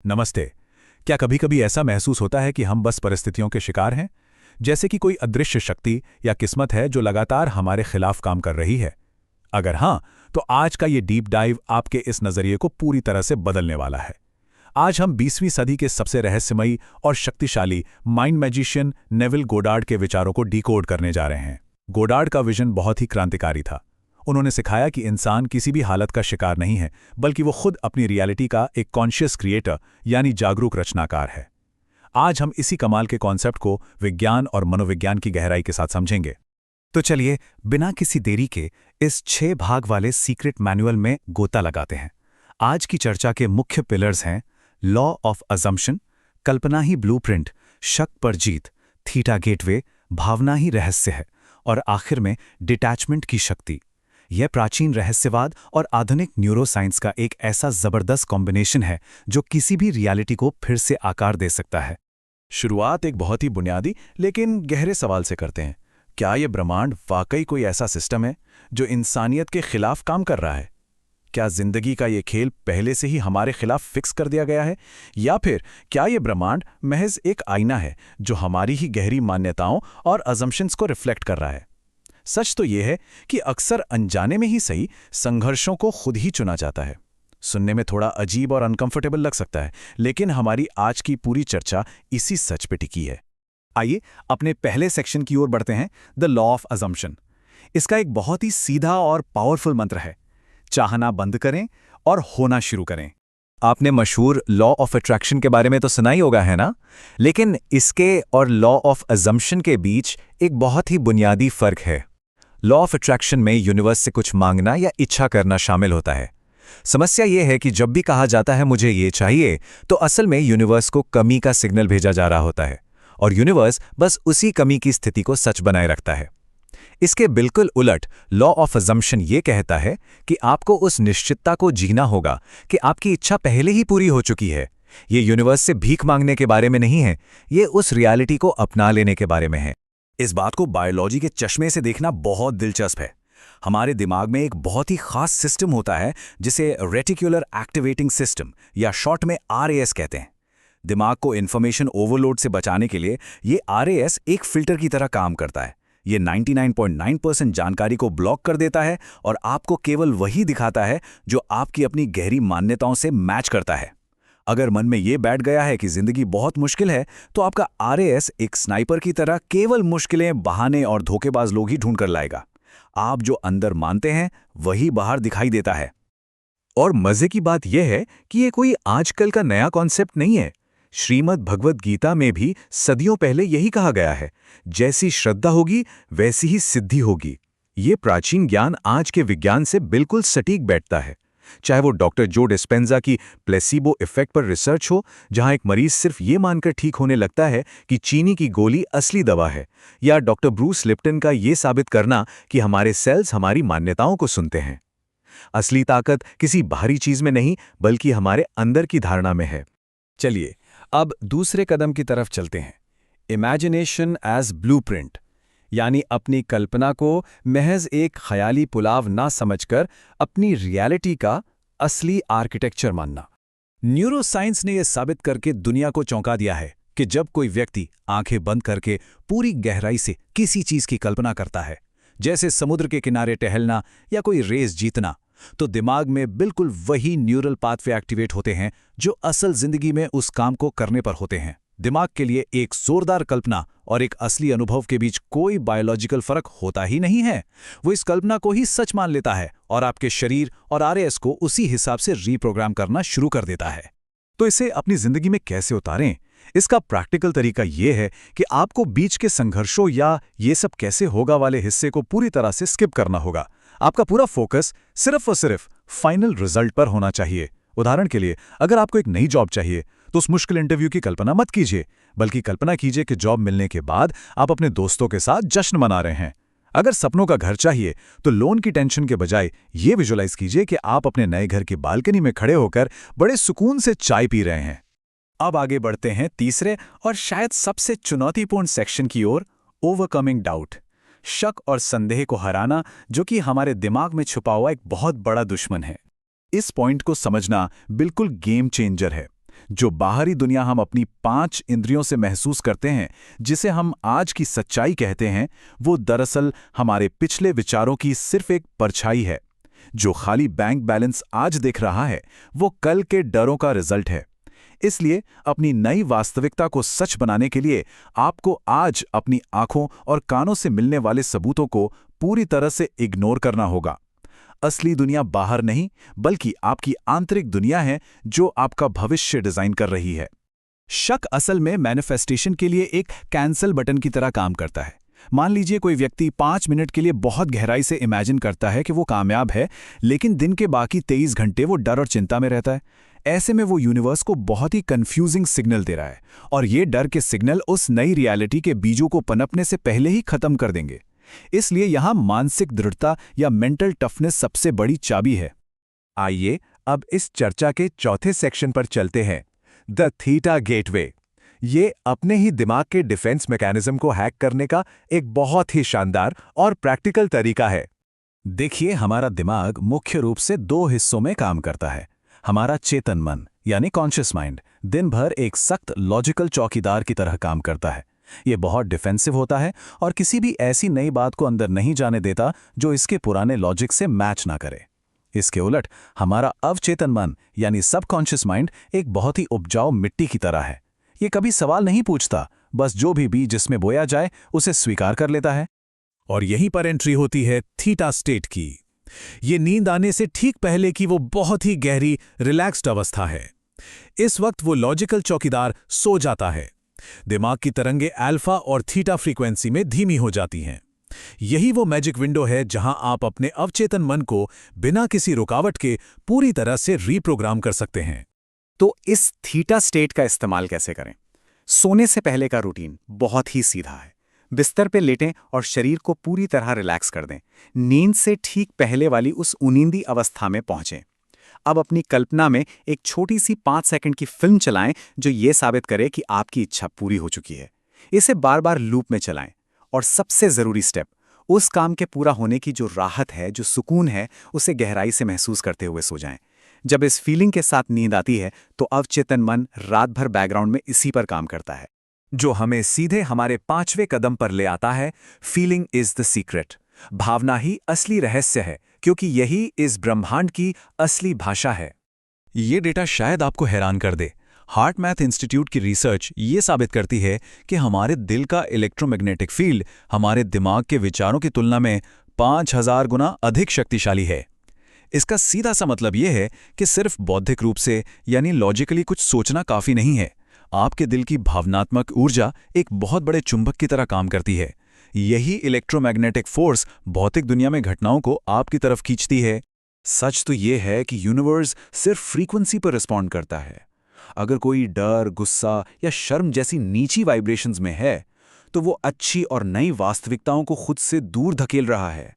नमस्ते। क्या कभी कभी ऐसा महसूस होता है कि हम बस परिस्थितियों के शिकार हैं? जैसे कि कोई अदृश्य शक्ति या किस्मत है जो लगातार हमारे खिलाफ काम कर रही है? अगर हाँ, तो आज का ये डीप डाइव आपके इस नज़रिए को पूरी तरह से बदलने वाला है। आज हम 20वीं सदी के सबसे रहस्यमयी और शक्तिशाली माइंड मैजिशियन नेविल गोडार्ड के विचारों को डिकोड करने जा रहे हैं। गोडार्ड का विजन बहुत ही क्रांतिकारी था। उन्होंने सिखाया कि इंसान किसी भी हालत का शिकार नहीं है, बल्कि वो खुद अपनी रियलिटी का एक कॉन्शियस क्रिएटर यानी जागरूक रचनाकार है। आज हम इसी कमाल के कॉन्सेप्ट को विज्ञान और मनोविज्ञान की गहराई के साथ समझेंगे। तो चलिए बिना किसी देरी के इस 6 भाग वाले सीक्रेट मैनुअल में गोता लगाते हैं। आज की चर्चा के मुख्य पिलर्स हैं law of assumption, Kalpana he blueprint, शक पर जीत, थीटा गेटवे, भावना ही रहस्य है, और आखिर में डिटैचमेंट की शक्ति। यह प्राचीन रहस्यवाद और आधुनिक न्यूरोसाइंस का एक ऐसा जबरदस्त कॉम्बिनेशन है जो किसी भी रियलिटी को फिर से आकार दे सकता है। शुरुआत एक बहुत ही बुनियादी लेकिन गहरे सवाल से करते हैं। क्या ये ब्रह्मांड वाकई कोई ऐसा सिस्टम है जो इंसानियत के खिलाफ काम कर रहा है? क्या जिंदगी का ये खेल पहले से ही हमारे खिलाफ फिक्स कर दिया गया है, या फिर क्या ये ब्रह्मांड महज एक आईना है जो हमारी ही गहरी मान्यताओं और अजम्पशंस को रिफ्लेक्ट कर रहा है? सच तो यह है कि अक्सर अनजाने में ही सही संघर्षों को खुद ही चुना जाता है। सुनने में थोड़ा अजीब और अनकंफर्टेबल लग सकता है, लेकिन हमारी आज की पूरी चर्चा इसी सच पे टिकी है। आइए अपने पहले सेक्शन की ओर बढ़ते हैं, द लॉ ऑफ अजम्पशन। इसका एक बहुत ही सीधा और पावरफुल मंत्र है, चाहना बंद करें और होना शुरू करें। आपने मशहूर लॉ ऑफ अट्रैक्शन के बारे में तो सुना ही होगा, है ना? लेकिन इसके और लॉ ऑफ अजम्पशन के बीच एक बहुत ही बुनियादी फर्क है। लॉ ऑफ अट्रैक्शन में यूनिवर्स से कुछ मांगना या इच्छा करना शामिल होता है। समस्या यह है कि जब भी कहा जाता है मुझे ये चाहिए, तो असल में यूनिवर्स को कमी का सिग्नल भेजा जा रहा होता है, और यूनिवर्स बस उसी कमी की स्थिति को सच बनाए रखता है। इसके बिल्कुल उलट लॉ ऑफ अजम्पशन ये कहता है कि आपको उस निश्चितता को जीना होगा कि आपकी इच्छा पहले ही पूरी हो चुकी है। ये यूनिवर्स से भीख मांगने के बारे में नहीं है, ये उस रियलिटी को अपना लेने के बारे में है। इस बात को बायोलॉजी के चश्मे से देखना बहुत दिलचस्प है। हमारे दिमाग में एक बहुत ही खास सिस्टम होता है जिसे रेटिकुलर एक्टिवेटिंग सिस्टम या शॉर्ट में RAS कहते हैं। दिमाग को इन्फॉर्मेशन ओवरलोड से बचाने के लिए ये RAS एक फिल्टर की तरह काम करता है। ये 99.9% जानकारी को ब्लॉक कर देता है और आपको केवल वही दिखाता है जो आपकी अपनी गहरी मान्यताओं से मैच करता है। अगर मन में ये बैठ गया है कि जिंदगी बहुत मुश्किल है, तो आपका RAS एक स्नाइपर की तरह केवल मुश्किलें, बहाने और धोखेबाज लोग ही ढूंढ कर लाएगा। आप जो अंदर मानते हैं वही बाहर दिखाई देता है। और मजे की बात यह है कि ये कोई आजकल का नया कॉन्सेप्ट नहीं है। श्रीमद् भगवद गीता में भी सदियों पहले यही कहा गया है, जैसी श्रद्धा होगी वैसी ही सिद्धि होगी। ये प्राचीन ज्ञान आज के विज्ञान से बिल्कुल सटीक बैठता है। चाहे वो डॉक्टर जो डिस्पेंजा की प्लेसिबो इफेक्ट पर रिसर्च हो, जहां एक मरीज सिर्फ ये मानकर ठीक होने लगता है कि चीनी की गोली असली दवा है, या डॉक्टर ब्रूस लिप्टन का ये साबित करना कि हमारे सेल्स हमारी मान्यताओं को सुनते हैं। असली ताकत किसी बाहरी चीज में नहीं, बल्कि हमारे अंदर की धारणा में है। चलिए अब दूसरे कदम की तरफ चलते हैं, इमेजिनेशन एज ब्लूप्रिंट, यानी अपनी कल्पना को महज एक ख्याली पुलाव ना समझकर अपनी रियलिटी का असली आर्किटेक्चर मानना। न्यूरोसाइंस ने यह साबित करके दुनिया को चौंका दिया है कि जब कोई व्यक्ति आंखें बंद करके पूरी गहराई से किसी चीज की कल्पना करता है, जैसे समुद्र के किनारे टहलना या कोई रेस जीतना, तो दिमाग में बिल्कुल वही न्यूरल पाथवे एक्टिवेट होते हैं जो असल जिंदगी में उस काम को करने पर होते हैं। दिमाग के लिए एक जोरदार कल्पना और एक असली अनुभव के बीच कोई बायोलॉजिकल फर्क होता ही नहीं है। वो इस कल्पना को ही सच मान लेता है और आपके शरीर और RAS को उसी हिसाब से रीप्रोग्राम करना शुरू कर देता है। तो इसे अपनी जिंदगी में कैसे उतारें? इसका प्रैक्टिकल तरीका यह है कि आपको बीच के संघर्षों या ये सब कैसे होगा वाले हिस्से को पूरी तरह से स्किप करना होगा। आपका पूरा फोकस सिर्फ और सिर्फ फाइनल रिजल्ट पर होना चाहिए। उदाहरण के लिए, अगर आपको एक नई जॉब चाहिए, तो उस मुश्किल इंटरव्यू की कल्पना मत कीजिए, बल्कि कल्पना कीजिए कि जॉब मिलने के बाद आप अपने दोस्तों के साथ जश्न मना रहे हैं। अगर सपनों का घर चाहिए, तो लोन की टेंशन के बजाय ये विजुलाइज कीजिए कि आप अपने नए घर की बालकनी में खड़े होकर बड़े सुकून से चाय पी रहे हैं। अब आगे बढ़ते हैं तीसरे और शायद सबसे चुनौतीपूर्ण सेक्शन की ओर, ओवरकमिंग डाउट, शक और संदेह को हराना, जो कि हमारे दिमाग में छुपा हुआ एक बहुत बड़ा दुश्मन है। इस पॉइंट को समझना बिल्कुल गेम चेंजर है। जो बाहरी दुनिया हम अपनी 5 इंद्रियों से महसूस करते हैं, जिसे हम आज की सच्चाई कहते हैं, वो दरअसल हमारे पिछले विचारों की सिर्फ एक परछाई है। जो खाली बैंक बैलेंस आज दिख रहा है, वो कल के डरों का रिजल्ट है। इसलिए अपनी नई वास्तविकता को सच बनाने के लिए आपको आज अपनी आंखों और कानों से मिलने वाले सबूतों को पूरी तरह से इग्नोर करना होगा। असली दुनिया बाहर नहीं, बल्कि आपकी आंतरिक दुनिया है जो आपका भविष्य डिजाइन कर रही है। शक असल में मैनिफेस्टेशन के लिए एक कैंसल बटन की तरह काम करता है। मान लीजिए कोई व्यक्ति 5 मिनट के लिए बहुत गहराई से इमेजिन करता है कि वो कामयाब है, लेकिन दिन के बाकी 23 घंटे वो डर और चिंता में रहता है। ऐसे में वो यूनिवर्स को बहुत ही कंफ्यूजिंग सिग्नल दे रहा है, और ये डर के सिग्नल उस नई रियलिटी के बीजों को पनपने से पहले ही खत्म कर देंगे। इसलिए यहां मानसिक दृढ़ता या मेंटल टफनेस सबसे बड़ी चाबी है। आइए अब इस चर्चा के चौथे सेक्शन पर चलते हैं, द थीटा गेटवे। ये अपने ही दिमाग के डिफेंस मैकेनिज्म को हैक करने का एक बहुत ही शानदार और प्रैक्टिकल तरीका है। देखिए, हमारा दिमाग मुख्य रूप से 2 हिस्सों में काम करता है। हमारा चेतन मन यानी कॉन्शियस माइंड दिन भर एक सख्त लॉजिकल चौकीदार की तरह काम करता है। ये बहुत डिफेंसिव होता है और किसी भी ऐसी नई बात को अंदर नहीं जाने देता जो इसके पुराने लॉजिक से मैच ना करे। इसके उलट हमारा अवचेतन मन यानी सबकॉन्शियस माइंड एक बहुत ही उपजाऊ मिट्टी की तरह है। ये कभी सवाल नहीं पूछता, बस जो भी बीज जिसमें बोया जाए उसे स्वीकार कर लेता है। और यहीं पर एंट्री होती है थीटा स्टेट की। ये नींद आने से ठीक पहले की वो बहुत ही गहरी रिलैक्स्ड अवस्था है। इस वक्त वो लॉजिकल चौकीदार सो जाता है। दिमाग की तरंगें अल्फा और थीटा फ्रीक्वेंसी में धीमी हो जाती हैं। यही वो मैजिक विंडो है जहां आप अपने अवचेतन मन को बिना किसी रुकावट के पूरी तरह से रीप्रोग्राम कर सकते हैं। तो इस थीटा स्टेट का इस्तेमाल कैसे करें? सोने से पहले का रूटीन बहुत ही सीधा है। बिस्तर पे लेटें और शरीर को पूरी तरह रिलैक्स कर दें। नींद से ठीक पहले वाली उस उनींदी अवस्था में पहुंचें। अब अपनी कल्पना में एक छोटी सी 5 सेकंड की फिल्म चलाएं जो ये साबित करे कि आपकी इच्छा पूरी हो चुकी है। इसे बार बार लूप में चलाएं। और सबसे ज़रूरी स्टेप, उस काम के पूरा होने की जो राहत है, जो सुकून है, उसे गहराई से महसूस करते हुए सो जाएं। जब इस फीलिंग के साथ नींद आती है तो अवचेतन मन रात भर बैकग्राउंड में इसी पर काम करता है, जो हमें सीधे हमारे 5वें कदम पर ले आता है, फीलिंग इज द सीक्रेट। भावना ही असली रहस्य है, क्योंकि यही इस ब्रह्मांड की असली भाषा है। ये डेटा शायद आपको हैरान कर दे। हार्ट मैथ इंस्टीट्यूट की रिसर्च ये साबित करती है कि हमारे दिल का इलेक्ट्रोमैग्नेटिक फील्ड हमारे दिमाग के विचारों की तुलना में 5000 गुना अधिक शक्तिशाली है। इसका सीधा सा मतलब यह है कि सिर्फ बौद्धिक रूप से यानी लॉजिकली कुछ सोचना काफी नहीं है। आपके दिल की भावनात्मक ऊर्जा एक बहुत बड़े चुंबक की तरह काम करती है। यही इलेक्ट्रोमैग्नेटिक फोर्स भौतिक दुनिया में घटनाओं को आपकी तरफ खींचती है। सच तो ये है कि यूनिवर्स सिर्फ फ्रीक्वेंसी पर रिस्पॉन्ड करता है। अगर कोई डर, गुस्सा या शर्म जैसी नीची वाइब्रेशंस में है, तो वो अच्छी और नई वास्तविकताओं को खुद से दूर धकेल रहा है।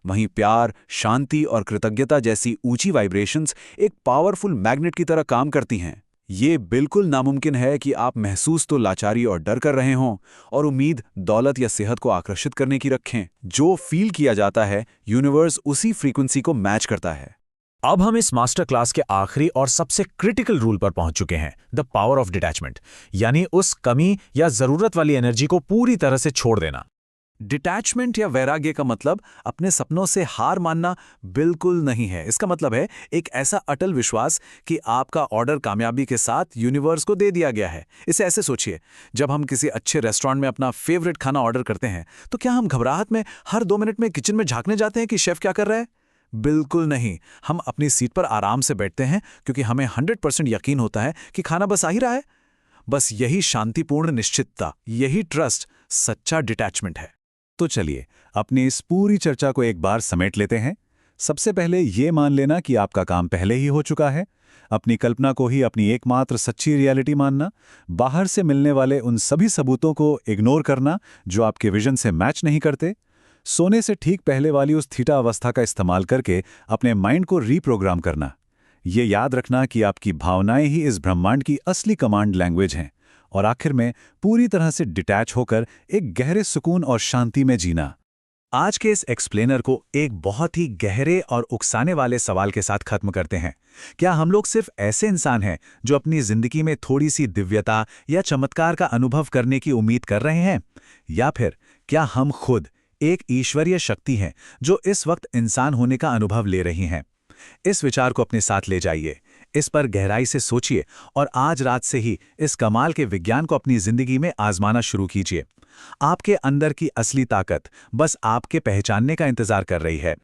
वहीं प्यार, शांति और कृतज्ञता जैसी ऊंची वाइब्रेशंस एक पावरफुल मैग्नेट की तरह काम करती हैं। ये बिल्कुल नामुमकिन है कि आप महसूस तो लाचारी और डर कर रहे हों और उम्मीद, दौलत या सेहत को आकर्षित करने की रखें। जो फील किया जाता है, यूनिवर्स उसी फ्रीक्वेंसी को मैच करता है। अब हम इस मास्टर क्लास के आखिरी और सबसे क्रिटिकल रूल पर पहुंच चुके हैं, द पावर ऑफ डिटैचमेंट, यानी उस कमी या जरूरत वाली एनर्जी को पूरी तरह से छोड़ देना। डिटैचमेंट या वैराग्य का मतलब अपने सपनों से हार मानना बिल्कुल नहीं है। इसका मतलब है एक ऐसा अटल विश्वास कि आपका ऑर्डर कामयाबी के साथ यूनिवर्स को दे दिया गया है। इसे ऐसे सोचिए, जब हम किसी अच्छे रेस्टोरेंट में अपना फेवरेट खाना ऑर्डर करते हैं तो क्या हम घबराहट में हर 2 मिनट में किचन में झांकने जाते हैं कि शेफ क्या कर रहा है? बिल्कुल नहीं। हम अपनी सीट पर आराम से बैठते हैं क्योंकि हमें 100% यकीन होता है कि खाना बस आ ही रहा है। बस यही शांतिपूर्ण निश्चितता, यही ट्रस्ट सच्चा डिटैचमेंट है। तो चलिए अपनी इस पूरी चर्चा को एक बार समेट लेते हैं। सबसे पहले ये मान लेना कि आपका काम पहले ही हो चुका है। अपनी कल्पना को ही अपनी एकमात्र सच्ची रियलिटी मानना, बाहर से मिलने वाले उन सभी सबूतों को इग्नोर करना जो आपके विजन से मैच नहीं करते, सोने से ठीक पहले वाली उस थीटा अवस्था का इस्तेमाल करके अपने माइंड को रीप्रोग्राम करना। ये याद रखना कि आपकी भावनाएं ही इस ब्रह्मांड की असली कमांड लैंग्वेज हैं, और आखिर में पूरी तरह से डिटैच होकर एक गहरे सुकून और शांति में जीना। आज के इस एक्सप्लेनर को एक बहुत ही गहरे और उकसाने वाले सवाल के साथ खत्म करते हैं। क्या हम लोग सिर्फ ऐसे इंसान हैं जो अपनी जिंदगी में थोड़ी सी दिव्यता या चमत्कार का अनुभव करने की उम्मीद कर रहे हैं, या फिर क्या हम खुद एक ईश्वरीय शक्ति हैं जो इस वक्त इंसान होने का अनुभव ले रही हैं? इस विचार को अपने साथ ले जाइए, इस पर गहराई से सोचिए और आज रात से ही इस कमाल के विज्ञान को अपनी जिंदगी में आजमाना शुरू कीजिए। आपके अंदर की असली ताकत बस आपके पहचानने का इंतजार कर रही है।